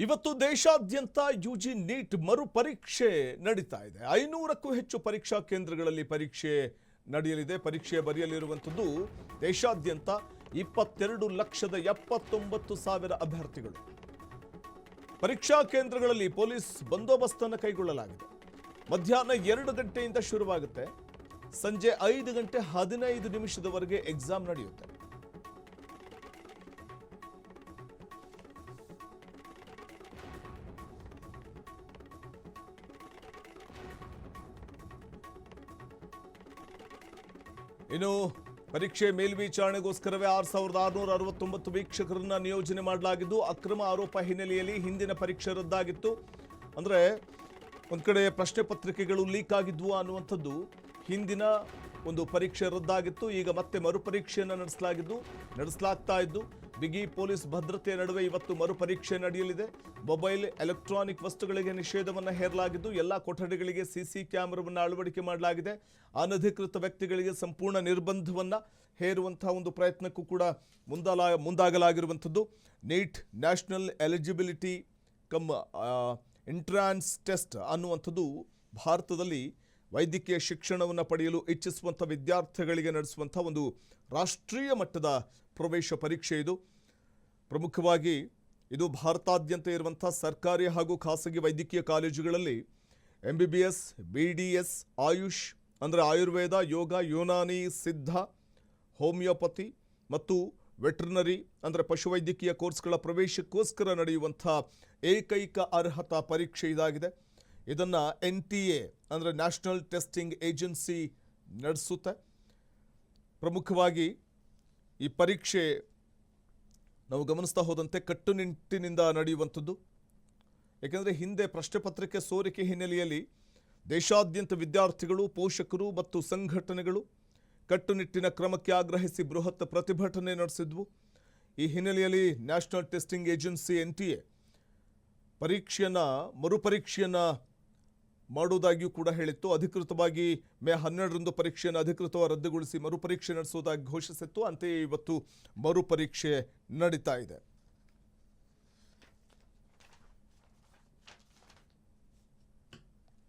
ಇವತ್ತು ದೇಶಾದ್ಯಂತ UG neat ಮರು ಪರೀಕ್ಷೆ ನಡೀತಾ ಇದೆ. 500ಕ್ಕೂ ಹೆಚ್ಚು ಪರೀಕ್ಷಾ ಕೇಂದ್ರಗಳಲ್ಲಿ ಪರೀಕ್ಷೆ ನಡೆಯಲಿದೆ. ಪರೀಕ್ಷೆ ಬರೆಯಲಿರುವಂಥದ್ದು ದೇಶಾದ್ಯಂತ 22,79,000 ಅಭ್ಯರ್ಥಿಗಳು. ಪರೀಕ್ಷಾ ಕೇಂದ್ರಗಳಲ್ಲಿ ಪೊಲೀಸ್ ಬಂದೋಬಸ್ತನ್ನು ಕೈಗೊಳ್ಳಲಾಗಿದೆ. ಮಧ್ಯಾಹ್ನ 2 ಗಂಟೆಯಿಂದ ಶುರುವಾಗುತ್ತೆ. ಸಂಜೆ 5 ಗಂಟೆ 15 ನಿಮಿಷದವರೆಗೆ ಎಕ್ಸಾಮ್ ನಡೆಯುತ್ತೆ. ಇನ್ನು ಪರೀಕ್ಷೆ ಮೇಲ್ವಿಚಾರಣೆಗೋಸ್ಕರವೇ 6,669 ವೀಕ್ಷಕರನ್ನ ನಿಯೋಜನೆ ಮಾಡಲಾಗಿದ್ದು, ಅಕ್ರಮ ಆರೋಪ ಹಿನ್ನೆಲೆಯಲ್ಲಿ ಹಿಂದಿನ ಪರೀಕ್ಷೆ ರದ್ದಾಗಿತ್ತು. ಅಂದರೆ ಒಂದು ಕಡೆ ಪ್ರಶ್ನೆ ಪತ್ರಿಕೆಗಳು ಲೀಕ್ ಆಗಿದ್ವು ಅನ್ನುವಂಥದ್ದು ಹಿಂದಿನ ಒಂದು ಪರೀಕ್ಷೆ ರದ್ದಾಗಿತ್ತು. ಈಗ ಮತ್ತೆ ಮರುಪರೀಕ್ಷೆಯನ್ನು ನಡೆಸಲಾಗ್ತಾ ಇದ್ದು ಬಿಗಿ ಪೊಲೀಸ್ ಭದ್ರತೆಯ ನಡುವೆ ಇವತ್ತು ಮರುಪರೀಕ್ಷೆ ನಡೆಯಲಿದೆ. ಮೊಬೈಲ್ ಎಲೆಕ್ಟ್ರಾನಿಕ್ ವಸ್ತುಗಳಿಗೆ ನಿಷೇಧವನ್ನು ಹೇರಲಾಗಿದ್ದು, ಎಲ್ಲ ಕೊಠಡಿಗಳಿಗೆ ಸಿಸಿ ಕ್ಯಾಮೆರಾವನ್ನು ಅಳವಡಿಕೆ ಮಾಡಲಾಗಿದೆ. ಅನಧಿಕೃತ ವ್ಯಕ್ತಿಗಳಿಗೆ ಸಂಪೂರ್ಣ ನಿರ್ಬಂಧವನ್ನು ಹೇರುವಂತಹ ಒಂದು ಪ್ರಯತ್ನಕ್ಕೂ ಕೂಡ ಮುಂದಾಗಲಾಗಿರುವಂಥದ್ದು. NEET national eligibility cum entrance test ಅನ್ನುವಂಥದ್ದು ಭಾರತದಲ್ಲಿ ವೈದ್ಯಕೀಯ ಶಿಕ್ಷಣವನ್ನು ಪಡೆಯಲು ಇಚ್ಛಿಸುವಂಥ ವಿದ್ಯಾರ್ಥಿಗಳಿಗೆ ನಡೆಸುವಂಥ ಒಂದು ರಾಷ್ಟ್ರೀಯ ಮಟ್ಟದ ಪ್ರವೇಶ ಪರೀಕ್ಷೆ ಇದು. ಪ್ರಮುಖವಾಗಿ ಇದು ಭಾರತಾದ್ಯಂತ ಇರುವಂಥ ಸರ್ಕಾರಿ ಹಾಗೂ ಖಾಸಗಿ ವೈದ್ಯಕೀಯ ಕಾಲೇಜುಗಳಲ್ಲಿ MBBS, BDS, ಆಯುಷ್ ಅಂದರೆ ಆಯುರ್ವೇದ, ಯೋಗ, ಯುನಾನಿ, ಸಿದ್ಧ, ಹೋಮಿಯೋಪತಿ ಮತ್ತು ವೆಟರ್ನರಿ ಅಂದರೆ ಪಶುವೈದ್ಯಕೀಯ ಕೋರ್ಸ್ಗಳ ಪ್ರವೇಶಕ್ಕೋಸ್ಕರ ನಡೆಯುವಂಥ ಏಕೈಕ ಅರ್ಹತಾ ಪರೀಕ್ಷೆ ಇದಾಗಿದೆ. ಇದನ್ನು NTA ಅಂದರೆ ನ್ಯಾಷನಲ್ ಟೆಸ್ಟಿಂಗ್ ಏಜೆನ್ಸಿ ನಡೆಸುತ್ತೆ. ಪ್ರಮುಖವಾಗಿ ಈ ಪರೀಕ್ಷೆ ನಾವು ಗಮನಿಸ್ತಾ ಹೋದಂತೆ ಕಟ್ಟುನಿಟ್ಟಿನಿಂದ ನಡೆಯುವಂಥದ್ದು. ಏಕೆಂದರೆ ಹಿಂದೆ ಪ್ರಶ್ನೆ ಪತ್ರಿಕೆ ಸೋರಿಕೆ ಹಿನ್ನೆಲೆಯಲ್ಲಿ ದೇಶಾದ್ಯಂತ ವಿದ್ಯಾರ್ಥಿಗಳು, ಪೋಷಕರು ಮತ್ತು ಸಂಘಟನೆಗಳು ಕಟ್ಟುನಿಟ್ಟಿನ ಕ್ರಮಕ್ಕೆ ಆಗ್ರಹಿಸಿ ಬೃಹತ್ ಪ್ರತಿಭಟನೆ ನಡೆಸಿದ್ವು. ಈ ಹಿನ್ನೆಲೆಯಲ್ಲಿ ನ್ಯಾಷನಲ್ ಟೆಸ್ಟಿಂಗ್ ಏಜೆನ್ಸಿ NTA ಮರುಪರೀಕ್ಷೆಯನ್ನು ಮಾಡುವುದಾಗಿಯೂ ಕೂಡ ಹೇಳಿತ್ತು. ಅಧಿಕೃತವಾಗಿ ಮೇ 12ರಂದು ಪರೀಕ್ಷೆಯನ್ನು ಅಧಿಕೃತವಾಗಿ ರದ್ದುಗೊಳಿಸಿ ಮರುಪರೀಕ್ಷೆ ನಡೆಸುವುದಾಗಿ ಘೋಷಿಸಿತ್ತು. ಅಂತೆಯೇ ಇವತ್ತು ಮರುಪರೀಕ್ಷೆ ನಡೀತಾ ಇದೆ.